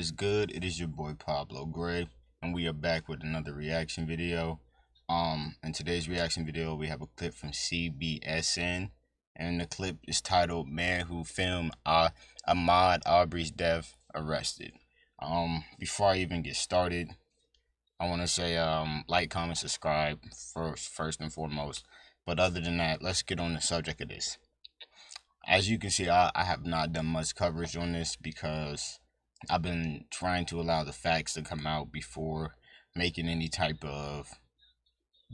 It's good. It is your boy Pablo Gray, and we are back with another reaction video. In today's reaction video, we have a clip from CBSN, and the clip is titled "Man Who Filmed Ahmaud Arbery's Death Arrested." Before I even get started, I want to say like, comment, subscribe first and foremost. But other than that, let's get on the subject of this. As you can see, I have not done much coverage on this because I've been trying to allow the facts to come out before making any type of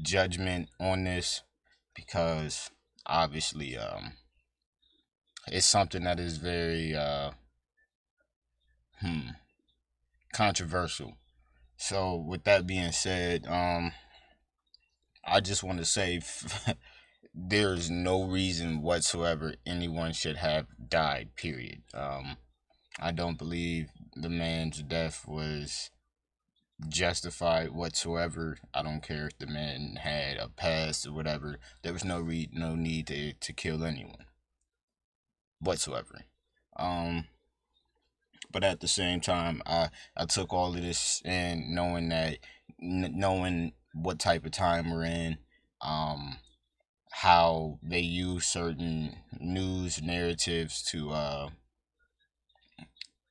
judgment on this, because obviously it's something that is very controversial. So with that being said, I just want to say there's no reason whatsoever anyone should have died, period. I don't believe the man's death was justified whatsoever. I don't care if the man had a past or whatever. There was no need to kill anyone whatsoever. But at the same time, I took all of this in knowing that knowing what type of time we're in, how they use certain news narratives to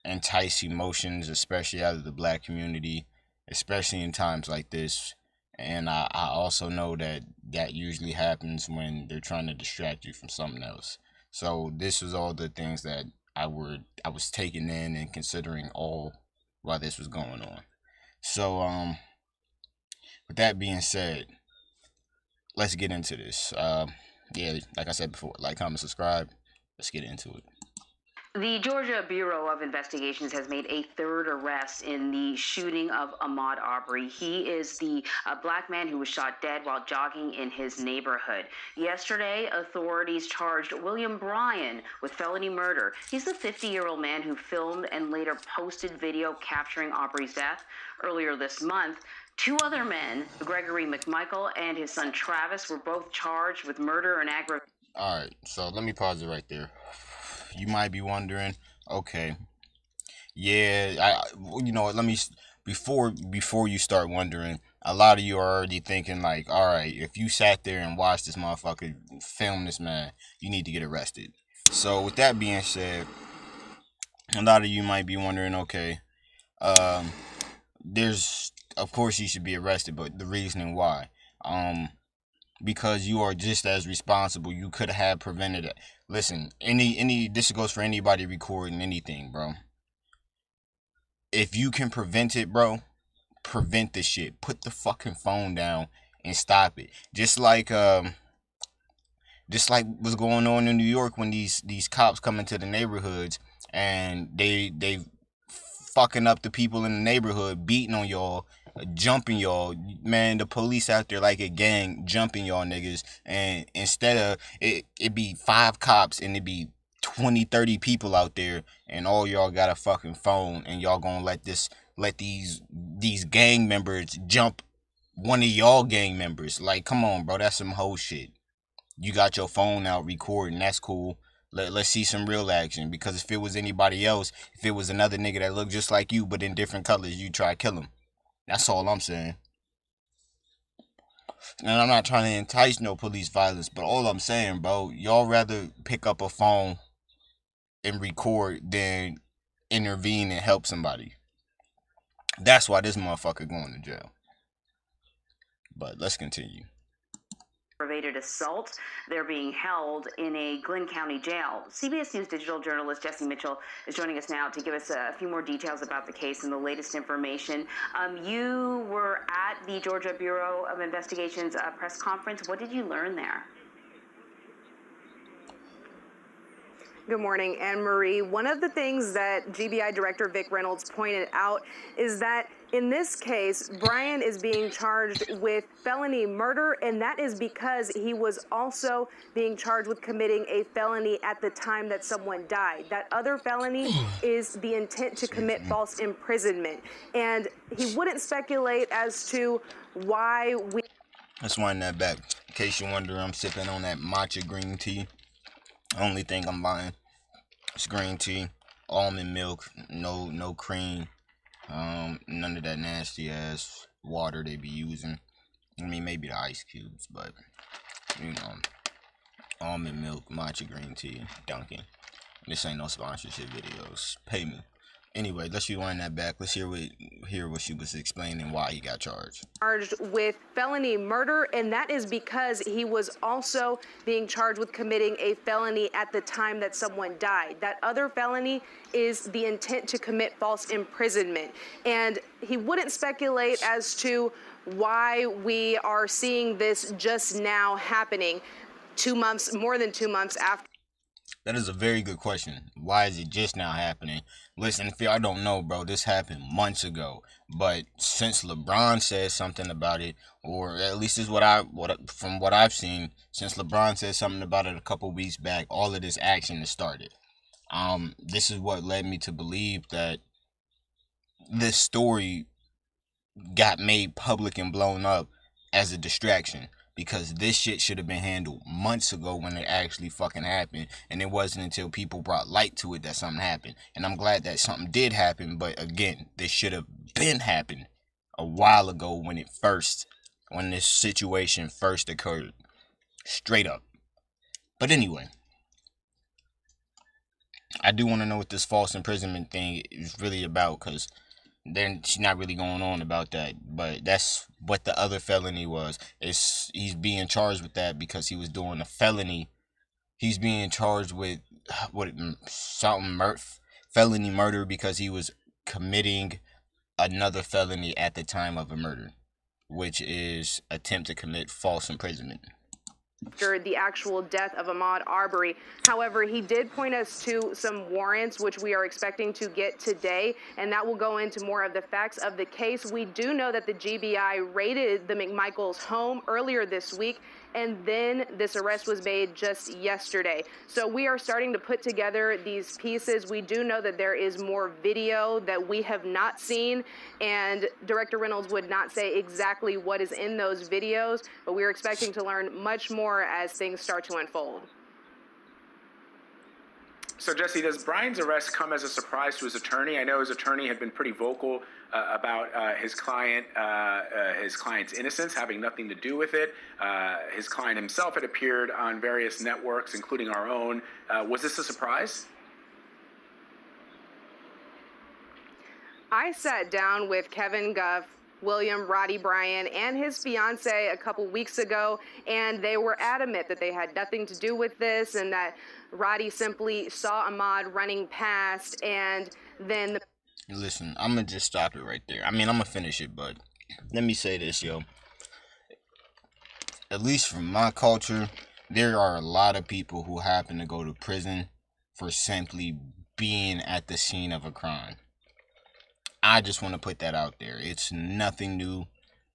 entice emotions, especially out of the black community, especially in times like this. And I also know that usually happens when they're trying to distract you from something else. So this was all the things that I was taking in and considering all while this was going on. So with that being said, let's get into this. Yeah, like I said before, like, comment, subscribe. Let's get into it. The Georgia Bureau of Investigations has made a third arrest in the shooting of Ahmaud Arbery. He is the black man who was shot dead while jogging in his neighborhood. Yesterday, authorities charged William Bryan with felony murder. He's the 50-year-old man who filmed and later posted video capturing Arbery's death. Earlier this month, two other men, Gregory McMichael and his son Travis, were both charged with murder and aggravated. All right, so let me pause it right there. You might be wondering, okay, yeah, you know what? Let me before you start wondering. A lot of you are already thinking like, all right, if you sat there and watched this motherfucker film this man, you need to get arrested. So with that being said, a lot of you might be wondering, okay, there's, of course you should be arrested, but the reasoning why, because you are just as responsible. You could have prevented it. Listen, this goes for anybody recording anything, bro. If you can prevent it, bro, prevent the shit. Put the fucking phone down and stop it. Just like what's going on in New York when these cops come into the neighborhoods and they fucking up the people in the neighborhood, beating on y'all, jumping y'all. Man, the police out there like a gang jumping y'all niggas, and instead of it be 5 cops and it be 20-30 people out there, and all y'all got a fucking phone, and y'all gonna let these gang members jump one of y'all gang members. Like, come on, bro, that's some whole shit. You got your phone out recording, that's cool. Let's see some real action, because if it was anybody else, if it was another nigga that looked just like you but in different colors, you try to kill him. That's all I'm saying. And I'm not trying to entice no police violence, but all I'm saying, bro, y'all rather pick up a phone and record than intervene and help somebody. That's why this motherfucker going to jail. But let's continue. Aggravated assault. They're being held in a Glynn County jail. CBS News digital journalist Jesse Mitchell is joining us now to give us a few more details about the case and the latest information. You were at the Georgia Bureau of Investigations press conference. What did you learn there? Good morning, Anne-Marie. One of the things that GBI Director Vic Reynolds pointed out is that in this case, Bryan is being charged with felony murder, and that is because he was also being charged with committing a felony at the time that someone died. That other felony is the intent to commit false imprisonment. And he wouldn't speculate as to why we... Let's wind that back. In case you wonder, I'm sipping on that matcha green tea. Only thing I'm buying is green tea, almond milk, no cream, None of that nasty ass water they be using. I mean, maybe the ice cubes, but you know, almond milk, matcha green tea, Dunkin'. This ain't no sponsorship videos. Pay me. Anyway, let's rewind that back. Let's hear what she was explaining why he got charged. Charged with felony murder, and that is because he was also being charged with committing a felony at the time that someone died. That other felony is the intent to commit false imprisonment. And he wouldn't speculate as to why we are seeing this just now happening 2 months, more than 2 months after. That is a very good question. Why is it just now happening? Listen, if y'all don't know, bro, this happened months ago. But since LeBron said something about it, or at least is from what I've seen, since LeBron said something about it a couple weeks back, all of this action has started. This is what led me to believe that this story got made public and blown up as a distraction. Because this shit should have been handled months ago when it actually fucking happened. And it wasn't until people brought light to it that something happened. And I'm glad that something did happen. But again, this should have been happened a while ago when this situation first occurred. Straight up. But anyway, I do want to know what this false imprisonment thing is really about. Because then she's not really going on about that, but that's what the other felony was. He's being charged with that because he was doing a felony. He's being charged with felony murder because he was committing another felony at the time of a murder, which is attempt to commit false imprisonment. After the actual death of Ahmaud Arbery. However, he did point us to some warrants, which we are expecting to get today, and that will go into more of the facts of the case. We do know that the GBI raided the McMichael's home earlier this week, and then this arrest was made just yesterday. So we are starting to put together these pieces. We do know that there is more video that we have not seen, and Director Reynolds would not say exactly what is in those videos, but we're expecting to learn much more as things start to unfold. So, Jesse, does Brian's arrest come as a surprise to his attorney? I know his attorney had been pretty vocal about his client's innocence, having nothing to do with it. His client himself had appeared on various networks, including our own. Was this a surprise? I sat down with Kevin Guff, William Roddy Bryan, and his fiance a couple weeks ago, and they were adamant that they had nothing to do with this and that Roddy simply saw Ahmaud running past, and then Listen, I'm gonna just stop it right there. I mean, I'm gonna finish it, but let me say this, yo. At least from my culture, there are a lot of people who happen to go to prison for simply being at the scene of a crime. I just want to put that out there. It's nothing new.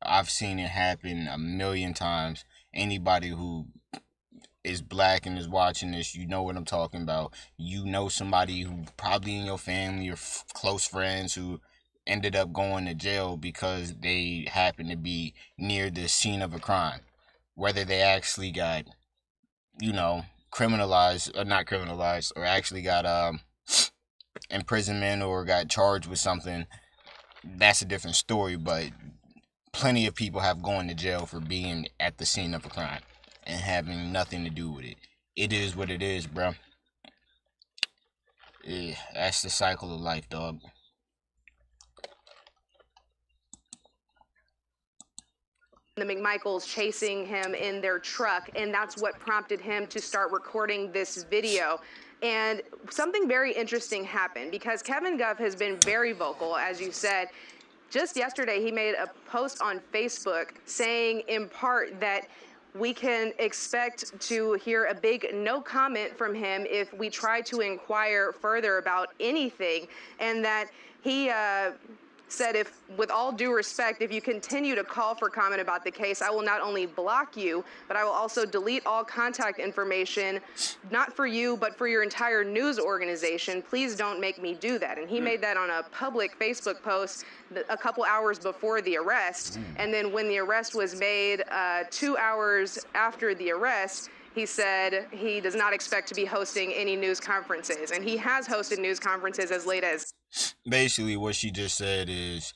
I've seen it happen a million times. Anybody who is black and is watching this, you know what I'm talking about. You know somebody who probably in your family or close friends who ended up going to jail because they happen to be near the scene of a crime. Whether they actually got, criminalized or not criminalized, or actually got imprisonment or got charged with something, that's a different story. But plenty of people have gone to jail for being at the scene of a crime and having nothing to do with it. It is what it is, bro. Yeah, that's the cycle of life, dog. The McMichaels chasing him in their truck, and that's what prompted him to start recording this video. And something very interesting happened because Kevin Guff has been very vocal, as you said. Just yesterday, he made a post on Facebook saying in part that we can expect to hear a big no comment from him if we try to inquire further about anything, and that he said, if, with all due respect, if you continue to call for comment about the case, I will not only block you, but I will also delete all contact information, not for you, but for your entire news organization. Please don't make me do that. And he made that on a public Facebook post a couple hours before the arrest. And then when the arrest was made 2 hours after the arrest, he said he does not expect to be hosting any news conferences. And he has hosted news conferences as late as Basically, what she just said is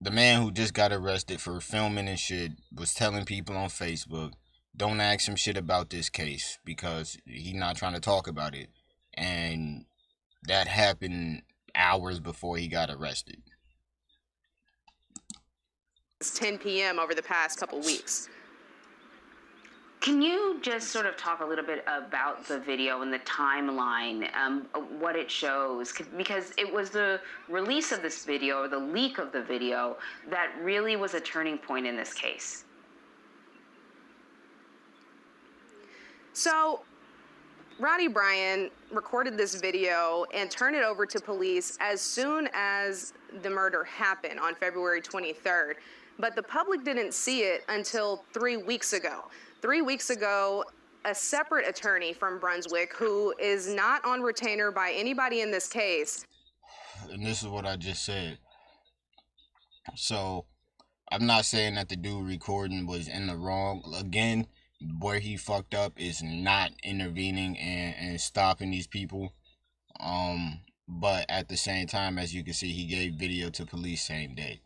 the man who just got arrested for filming and shit was telling people on Facebook, don't ask him shit about this case because he's not trying to talk about it. And that happened hours before he got arrested. It's 10 p.m. over the past couple weeks. Can you just sort of talk a little bit about the video and the timeline, what it shows? Because it was the release of this video, or the leak of the video, that really was a turning point in this case. So, Roddy Bryan recorded this video and turned it over to police as soon as the murder happened on February 23rd. But the public didn't see it until 3 weeks ago. 3 weeks ago, a separate attorney from Brunswick, who is not on retainer by anybody in this case. And this is what I just said. So, I'm not saying that the dude recording was in the wrong. Again, where he fucked up is not intervening and stopping these people. But at the same time, as you can see, he gave video to police same day.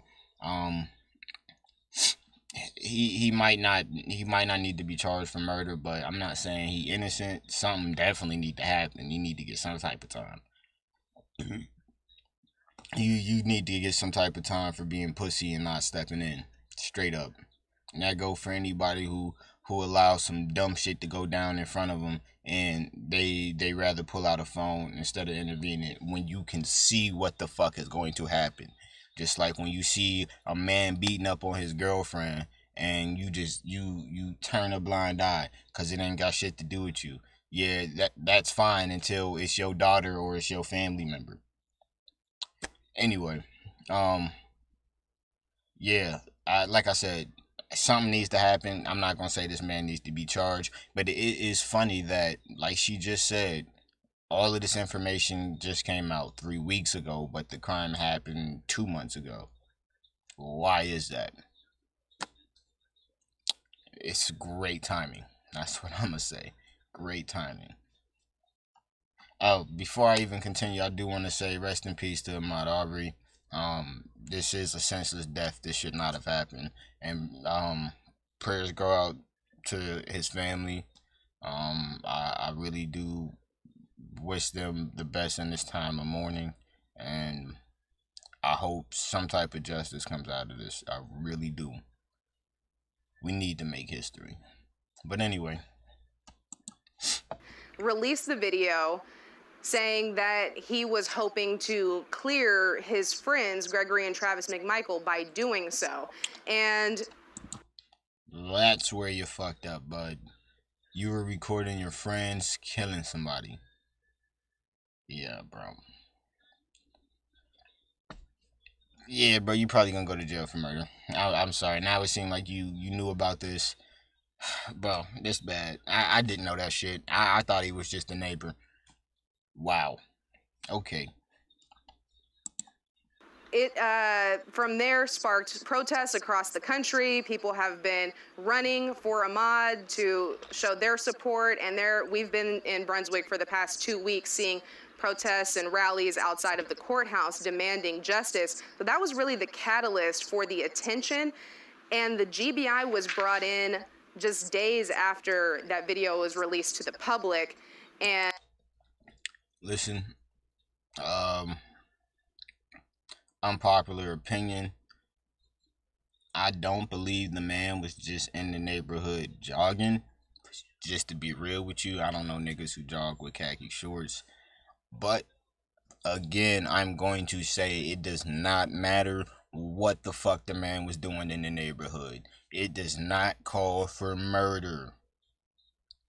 He might not need to be charged for murder, but I'm not saying he innocent. Something definitely need to happen. You need to get some type of time. You need to get some type of time for being pussy and not stepping in. Straight up. And that go for anybody who allows some dumb shit to go down in front of them, and they rather pull out a phone instead of intervening when you can see what the fuck is going to happen. Just like when you see a man beating up on his girlfriend and you turn a blind eye because it ain't got shit to do with you. Yeah, that's fine until it's your daughter or it's your family member. Anyway, yeah, like I said, something needs to happen. I'm not gonna say this man needs to be charged, but it is funny that, like she just said, all of this information just came out 3 weeks ago, but the crime happened 2 months ago. Why is that? It's great timing. That's what I'm gonna say. Great timing. Oh, before I even continue, I do want to say rest in peace to Ahmaud Arbery. This is a senseless death. This should not have happened. And prayers go out to his family. I really do wish them the best in this time of mourning, and I hope some type of justice comes out of this. I really do. We need to make history. But anyway, Released the video saying that he was hoping to clear his friends, Gregory and Travis McMichael, by doing so. And that's where you fucked up, bud. You were recording your friends killing somebody. Yeah, bro. Yeah, bro, you probably gonna go to jail for murder. I'm sorry. Now it seemed like you knew about this. Bro, this bad. I didn't know that shit. I thought he was just a neighbor. Wow. Okay. it from there sparked protests across the country. People have been running for Ahmaud to show their support, and we've been in Brunswick for the past 2 weeks seeing protests and rallies outside of the courthouse demanding justice. So that was really the catalyst for the attention, and the GBI was brought in just days after that video was released to the public. And listen, unpopular opinion, I don't believe the man was just in the neighborhood jogging. Just to be real with you, I don't know niggas who jog with khaki shorts. But again, I'm going to say it does not matter what the fuck the man was doing in the neighborhood. It does not call for murder.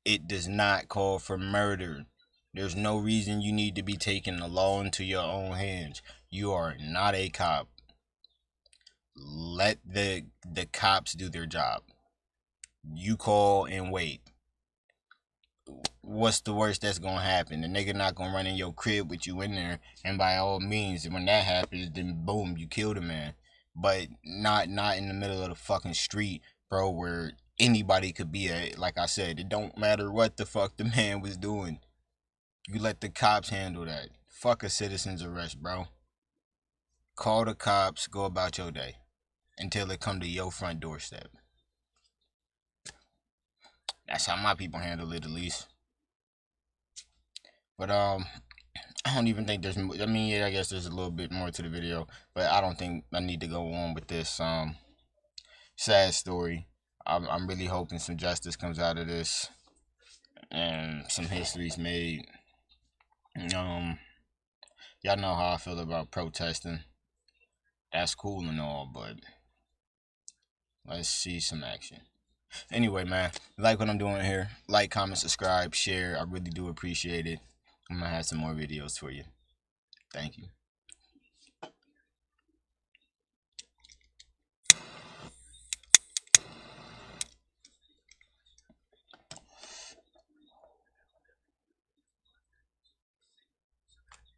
It does not call for murder. There's no reason you need to be taking the law into your own hands. You are not a cop. Let the cops do their job. You call and wait. What's the worst that's gonna happen? The nigga not gonna run in your crib with you in there, and by all means, when that happens, then boom, you kill the man. But not in the middle of the fucking street, bro, where anybody could be at. Like I said, it don't matter what the fuck the man was doing. You let the cops handle that. Fuck a citizen's arrest, bro. call the cops, go about your day until it come to your front doorstep. That's how my people handle it, at least. But I don't even think there's. I mean, yeah, I guess there's a little bit more to the video, but I don't think I need to go on with this sad story. I'm really hoping some justice comes out of this and some history's made. Y'all know how I feel about protesting. That's cool and all, but let's see some action. Anyway, man, like what I'm doing here. Like, comment, subscribe, share. I really do appreciate it. I'm gonna have some more videos for you. Thank you.